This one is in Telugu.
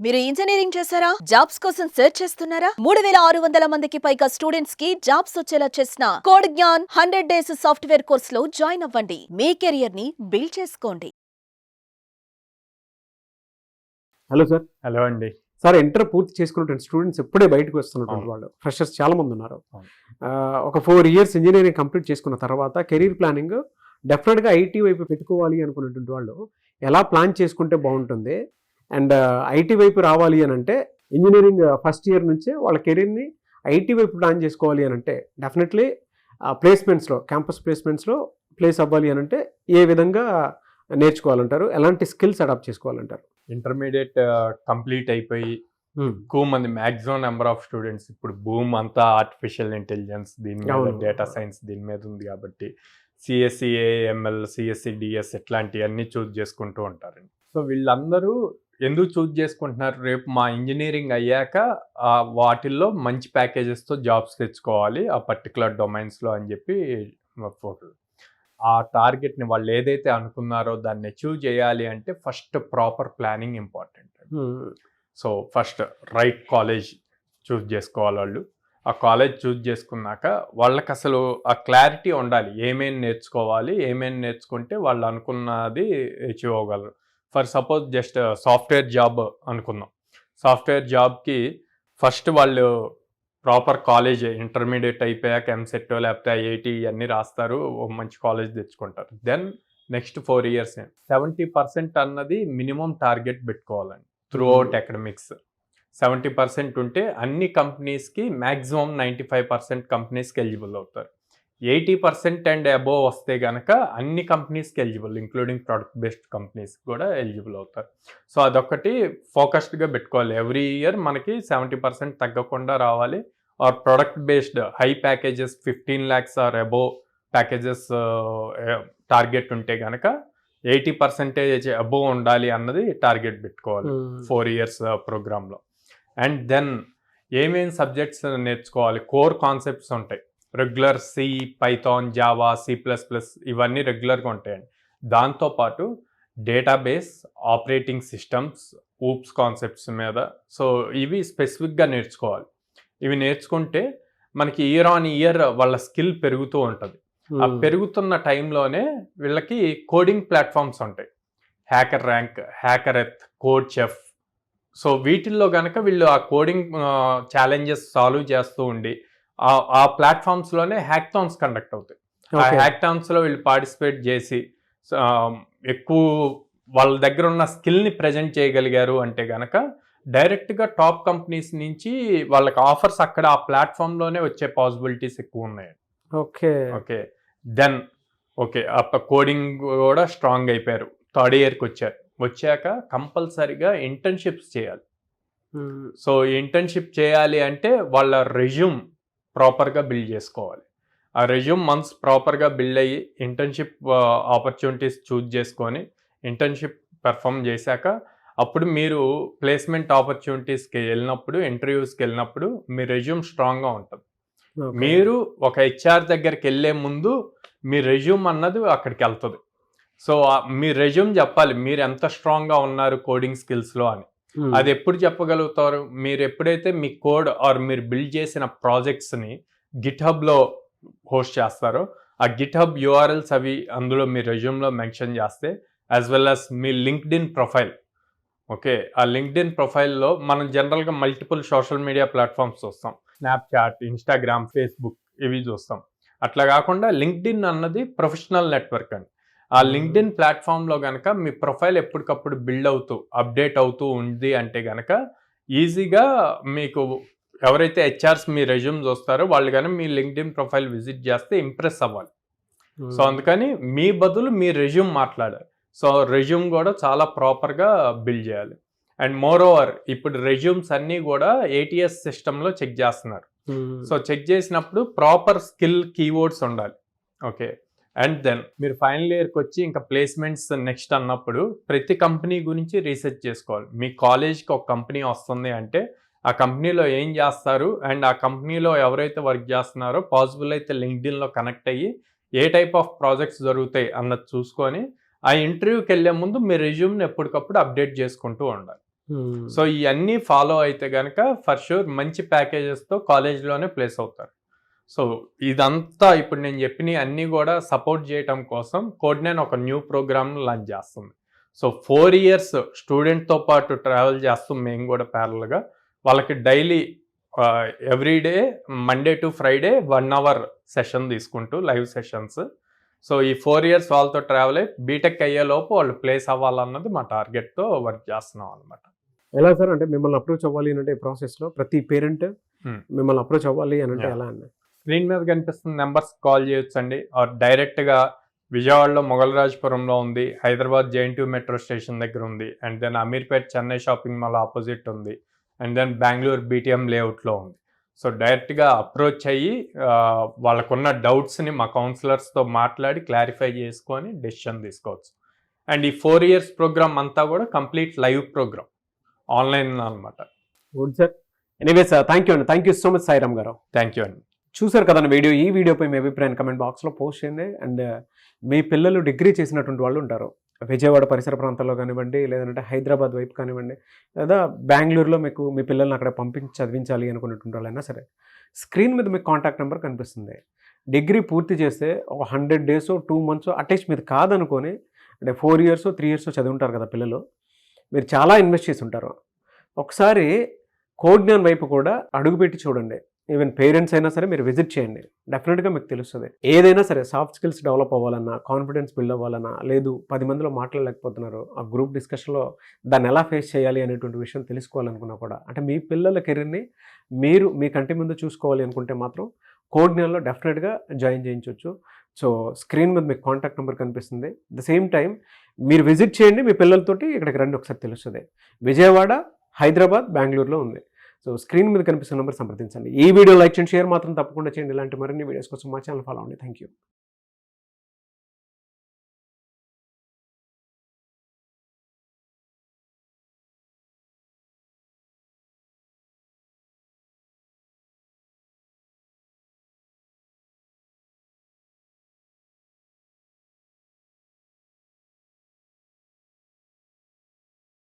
మీరు ఇంజనీరింగ్ చేశారా? జాబ్స్ కోసం సెర్చ్ చేస్తున్నారా? 3600 మందికి పైగా స్టూడెంట్స్ కి జాబ్స్ వచ్చేలా చేసిన code Gyan 100 days software course లో జాయిన్ అవ్వండి. మీ కెరియర్ ని బిల్డ్ చేసుకోండి. Hello sir. హలో అండి. సార్, ఇంటర్ పూర్తి చేసుకున్నటువంటి స్టూడెంట్స్ ఎప్పుడే బయటకు వస్తున్నటువంటి వాళ్ళు ఫ్రెషర్స్ చాలా మంది ఉన్నారు. ఒక 4 years ఇంజనీరింగ్ కంప్లీట్ చేసుకున్న తర్వాత కెరీర్ ప్లానింగ్ డెఫినెట్గా ఐటీ వైపు పెట్టుకోవాలి అనుకున్నటువంటి వాళ్ళు ఎలా ప్లాన్ చేసుకుంటే బాగుంటుంది, అండ్ ఐటీ వైపు రావాలి అని అంటే ఇంజనీరింగ్ ఫస్ట్ ఇయర్ నుంచే వాళ్ళ కెరీర్ని ఐటీ వైపు ప్లాన్ చేసుకోవాలి అని అంటే డెఫినెట్లీ ప్లేస్మెంట్స్లో, క్యాంపస్ ప్లేస్మెంట్స్లో ప్లేస్ అవ్వాలి అని అంటే ఏ విధంగా నేర్చుకోవాలంటారు, ఎలాంటి స్కిల్స్ అడాప్ట్ చేసుకోవాలంటారు? ఇంటర్మీడియట్ కంప్లీట్ అయిపోయి ఎక్కువ మంది మ్యాక్సిమం నెంబర్ ఆఫ్ స్టూడెంట్స్ ఇప్పుడు బూమ్ అంతా ఆర్టిఫిషియల్ ఇంటెలిజెన్స్ దీని మీద, డేటా సైన్స్ దీని మీద ఉంది కాబట్టి సిఎస్సి ఏఎంఎల్, సిఎస్సి డిఎస్ ఇట్లాంటివన్నీ చూజ్ చేసుకుంటూ ఉంటారండి. సో వీళ్ళందరూ ఎందుకు చూజ్ చేసుకుంటున్నారు, రేపు మా ఇంజనీరింగ్ అయ్యాక వాటిల్లో మంచి ప్యాకేజెస్తో జాబ్స్ తెచ్చుకోవాలి ఆ పర్టికులర్ డొమైన్స్లో అని చెప్పి ఆ టార్గెట్ని వాళ్ళు ఏదైతే అనుకున్నారో దాన్ని అచీవ్ చేయాలి అంటే first proper planning important. So first right college choose చేసుకోవాలి వాళ్ళు. ఆ కాలేజ్ చూజ్ చేసుకున్నాక వాళ్ళకి అసలు ఆ క్లారిటీ ఉండాలి, ఏమేమి నేర్చుకోవాలి, ఏమేమి నేర్చుకుంటే వాళ్ళు అనుకున్నది అచీవ్ అవ్వగలరు. For suppose just software job అనుకుందాం. సాఫ్ట్వేర్ జాబ్కి ఫస్ట్ వాళ్ళు ప్రాపర్ కాలేజ్ ఇంటర్మీడియట్ అయిపోయాక ఎంసెట్ లేకపోతే ఐఐటి ఇవన్నీ రాస్తారు, మంచి కాలేజ్ తెచ్చుకుంటారు. దెన్ నెక్స్ట్ 4 years 70% అన్నది మినిమం టార్గెట్ పెట్టుకోవాలండి త్రూ అవుట్ అకాడమిక్స్. 70% ఉంటే అన్ని కంపెనీస్కి మ్యాక్సిమం 95% కంపెనీస్కి ఎలిజిబుల్ అవుతారు. 80% అండ్ అబోవ్ వస్తే కనుక అన్ని కంపెనీస్కి eligible, including product based companies కూడా ఎలిజిబుల్ అవుతారు. సో అదొకటి ఫోకస్డ్గా పెట్టుకోవాలి. ఎవ్రీ ఇయర్ మనకి 70% తగ్గకుండా రావాలి. Or product based high packages 15 lakhs or above packages target ఉంటే కనుక 80% అబోవ్ ఉండాలి అన్నది టార్గెట్ పెట్టుకోవాలి 4 years ప్రోగ్రాంలో. అండ్ దెన్ ఏమేమి సబ్జెక్ట్స్ నేర్చుకోవాలి, కోర్ కాన్సెప్ట్స్ ఉంటాయి. Regular C, Python, Java, C++ ఇవన్నీ రెగ్యులర్గా ఉంటాయండి. దాంతోపాటు database, operating systems, oops concepts మీద. సో ఇవి స్పెసిఫిక్గా నేర్చుకోవాలి. ఇవి నేర్చుకుంటే మనకి ఇయర్ ఆన్ ఇయర్ వాళ్ళ స్కిల్ పెరుగుతూ ఉంటుంది. ఆ పెరుగుతున్న టైంలోనే వీళ్ళకి కోడింగ్ ప్లాట్ఫామ్స్ ఉంటాయి, HackerRank, HackerEarth, CodeChef. So వీటిల్లో కనుక వీళ్ళు ఆ కోడింగ్ ఛాలెంజెస్ సాల్వ్ చేస్తూ ఉండి ఆ ప్లాట్ఫామ్స్లోనే హ్యాక్థాన్స్ కండక్ట్ అవుతాయి. ఆ హ్యాక్థాన్స్లో వీళ్ళు పార్టిసిపేట్ చేసి ఎక్కువ వాళ్ళ దగ్గర ఉన్న స్కిల్ని ప్రజెంట్ చేయగలిగారు అంటే కనుక డైరెక్ట్గా టాప్ కంపెనీస్ నుంచి వాళ్ళకి ఆఫర్స్ అక్కడ ఆ ప్లాట్ఫామ్లోనే వచ్చే పాసిబిలిటీస్ ఎక్కువ ఉన్నాయండి. ఓకే దెన్ కోడింగ్ కూడా స్ట్రాంగ్ అయిపోయారు, 3rd yearకి వచ్చాక కంపల్సరీగా ఇంటర్న్షిప్స్ చేయాలి. సో ఇంటర్న్షిప్ చేయాలి అంటే వాళ్ళ రెజ్యూమ్ ప్రాపర్గా బిల్డ్ చేసుకోవాలి. ఆ రెజ్యూమ్ మంత్స్ ప్రాపర్గా బిల్డ్ అయ్యి ఇంటర్న్షిప్ ఆపర్చునిటీస్ చూజ్ చేసుకొని ఇంటర్న్షిప్ పెర్ఫామ్ చేశాక అప్పుడు మీరు ప్లేస్మెంట్ ఆపర్చునిటీస్కి వెళ్ళినప్పుడు, ఇంటర్వ్యూస్కి వెళ్ళినప్పుడు మీ రెజ్యూమ్ స్ట్రాంగ్గా ఉంటుంది. మీరు ఒక HR దగ్గరికి వెళ్ళే ముందు మీ రెజ్యూమ్ అన్నది అక్కడికి వెళ్తుంది. సో మీ రెజ్యూమ్ చెప్పాలి మీరు ఎంత స్ట్రాంగ్గా ఉన్నారు కోడింగ్ స్కిల్స్లో అని. అది ఎప్పుడు చెప్పగలుగుతారు, మీరు ఎప్పుడైతే మీ కోడ్ ఆర్ మీరు బిల్డ్ చేసిన ప్రాజెక్ట్స్ని గిట్హబ్లో హోస్ట్ చేస్తారో ఆ గిట్హబ్ URLs అవి అందులో మీ రెజ్యూమ్లో మెన్షన్ చేస్తే, యాజ్ వెల్ యాజ్ మీ లింక్డ్ఇన్ ప్రొఫైల్. ఓకే, ఆ లింక్డ్ఇన్ ప్రొఫైల్లో మనం జనరల్గా మల్టిపుల్ సోషల్ మీడియా ప్లాట్ఫామ్స్ చూస్తాం, స్నాప్చాట్, ఇన్స్టాగ్రామ్, ఫేస్బుక్ ఇవి చూస్తాం. అట్లా కాకుండా లింక్డ్ఇన్ అన్నది ప్రొఫెషనల్ నెట్వర్క్ అండి. ఆ లింక్డ్ఇన్ ప్లాట్ఫామ్లో కనుక మీ ప్రొఫైల్ ఎప్పటికప్పుడు బిల్డ్ అవుతూ అప్డేట్ అవుతూ ఉంది అంటే కనుక ఈజీగా మీకు ఎవరైతే HRs మీ రెజ్యూమ్ చూస్తారో వాళ్ళు కానీ మీ లింక్డ్ఇన్ ప్రొఫైల్ విజిట్ చేస్తే ఇంప్రెస్ అవ్వాలి. సో అందుకని మీ బదులు మీ రెజ్యూమ్ మాట్లాడాలి. సో రెజ్యూమ్ కూడా చాలా ప్రాపర్గా బిల్డ్ చేయాలి. అండ్ మోర్ ఓవర్ ఇప్పుడు రెజ్యూమ్స్ అన్నీ కూడా ATS సిస్టంలో చెక్ చేస్తున్నారు. సో చెక్ చేసినప్పుడు ప్రాపర్ స్కిల్ కీవర్డ్స్ ఉండాలి. ఓకే, అండ్ దెన్ మీరు ఫైనల్ ఇయర్కి వచ్చి ఇంకా ప్లేస్మెంట్స్ నెక్స్ట్ అన్నప్పుడు ప్రతి కంపెనీ గురించి రీసెర్చ్ చేసుకోవాలి. మీ కాలేజ్కి ఒక కంపెనీ వస్తుంది అంటే ఆ కంపెనీలో ఏం చేస్తారు అండ్ ఆ కంపెనీలో ఎవరైతే వర్క్ చేస్తున్నారో పాసిబుల్ అయితే లింక్డ్ఇన్లో కనెక్ట్ అయ్యి ఏ టైప్ ఆఫ్ ప్రాజెక్ట్స్ జరుగుతాయి అన్నది చూసుకొని ఆ ఇంటర్వ్యూకి వెళ్ళే ముందు మీ రెజ్యూమ్ని ఎప్పటికప్పుడు అప్డేట్ చేసుకుంటూ ఉండాలి. సో ఇవన్నీ ఫాలో అయితే కనుక ఫర్ షూర్ మంచి ప్యాకేజెస్తో కాలేజ్లోనే ప్లేస్ అవుతారు. సో ఇదంతా ఇప్పుడు నేను చెప్పిన అన్నీ కూడా సపోర్ట్ చేయటం కోసం కోడ్9 ఒక న్యూ ప్రోగ్రామ్ లాంచ్ చేస్తుంది. సో 4 years స్టూడెంట్తో పాటు ట్రావెల్ చేస్తూ మేము కూడా ప్యారల్గా వాళ్ళకి daily everyday Monday to Friday 1 hour session తీసుకుంటూ లైవ్ సెషన్స్. సో ఈ 4 years వాళ్ళతో ట్రావెల్ అయ్యి బీటెక్ అయ్యేలోపు వాళ్ళు ప్లేస్ అవ్వాలన్నది మా టార్గెట్తో వర్క్ చేస్తున్నాం అనమాట. ఎలా సార్ అంటే మిమ్మల్ని అప్రోచ్ అవ్వాలి అంటే ప్రాసెస్లో ప్రతి పేరెంట్ మిమ్మల్ని అప్రోచ్ అవ్వాలి అని అంటే ఎలా అన్న స్క్రీన్ మీద కనిపిస్తున్న నెంబర్స్ కాల్ చేయొచ్చండి. ఆర్ డైరెక్ట్గా విజయవాడలో మొగల్రాజ్పురంలో ఉంది, హైదరాబాద్ JNTU మెట్రో స్టేషన్ దగ్గర ఉంది, and then Ameerpet Chennai shopping mall opposite ఉంది, అండ్ దెన్ బెంగళూరు BTM లేఅవుట్లో ఉంది. సో డైరెక్ట్గా అప్రోచ్ అయ్యి వాళ్ళకున్న డౌట్స్ని మా కౌన్సిలర్స్తో మాట్లాడి క్లారిఫై చేసుకొని డెసిషన్ తీసుకోవచ్చు. అండ్ ఈ 4 years ప్రోగ్రామ్ అంతా కూడా కంప్లీట్ లైవ్ ప్రోగ్రామ్ ఆన్లైన్ అనమాట. Good sir. Anyways thank you so much Sairam garu. Thank you అండి. చూసారు కదా వీడియో. ఈ వీడియోపై మీ అభిప్రాయం కమెంట్ బాక్స్లో పోస్ట్ చేయండి. అండ్ మీ పిల్లలు డిగ్రీ చేసినటువంటి వాళ్ళు ఉంటారు విజయవాడ పరిసర ప్రాంతాల్లో కానివ్వండి, లేదంటే హైదరాబాద్ వైపు కానివ్వండి, లేదా బెంగళూరులో మీకు మీ పిల్లల్ని అక్కడ పంపించి చదివించాలి అనుకునేటువంటి వాళ్ళైనా సరే, స్క్రీన్ మీద మీకు కాంటాక్ట్ నెంబర్ కనిపిస్తుంది. డిగ్రీ పూర్తి చేస్తే ఒక 100 days 2 months అట్లీస్ట్ మీరు కాదనుకొని అంటే 4 years 3 years చదివి ఉంటారు కదా పిల్లలు, మీరు చాలా ఇన్వెస్ట్ చేసి ఉంటారు. ఒకసారి కోడ్9 వైపు కూడా అడుగుపెట్టి చూడండి. ఈవెన్ పేరెంట్స్ అయినా సరే మీరు విజిట్ చేయండి, డెఫినెట్గా మీకు తెలుస్తుంది. ఏదైనా సరే సాఫ్ట్ స్కిల్స్ డెవలప్ అవ్వాలన్నా, కాన్ఫిడెన్స్ బిల్డ్ అవ్వాలన్నా, లేదు 10 మందిలో మాట్లాడలేకపోతున్నారు, ఆ గ్రూప్ డిస్కషన్లో దాన్ని ఎలా ఫేస్ చేయాలి అనేటువంటి విషయం తెలుసుకోవాలనుకున్నా కూడా, అంటే మీ పిల్లల కెరీర్ని మీరు మీ కంటి ముందు చూసుకోవాలి అనుకుంటే మాత్రం కోడ్9లో డెఫినెట్గా జాయిన్ చేయించవచ్చు. సో స్క్రీన్ మీద మీకు కాంటాక్ట్ నెంబర్ కనిపిస్తుంది. ద సేమ్ టైం మీరు విజిట్ చేయండి, మీ పిల్లలతోటి ఇక్కడికి రండి, ఒకసారి తెలుస్తుంది. విజయవాడ, హైదరాబాద్, బెంగళూరులో ఉంది. సో స్క్రీన్ మీద కనిపిస్తున్న నెంబర్ సంప్రదించండి. ఈ వీడియో లైక్ చేయండి, షేర్ మాత్రం తప్పకుండా చేయండి. ఇలాంటి మరిన్ని వీడియోస్ కోసం మా ఛానల్ ఫాలో అవ్వండి. Thank you.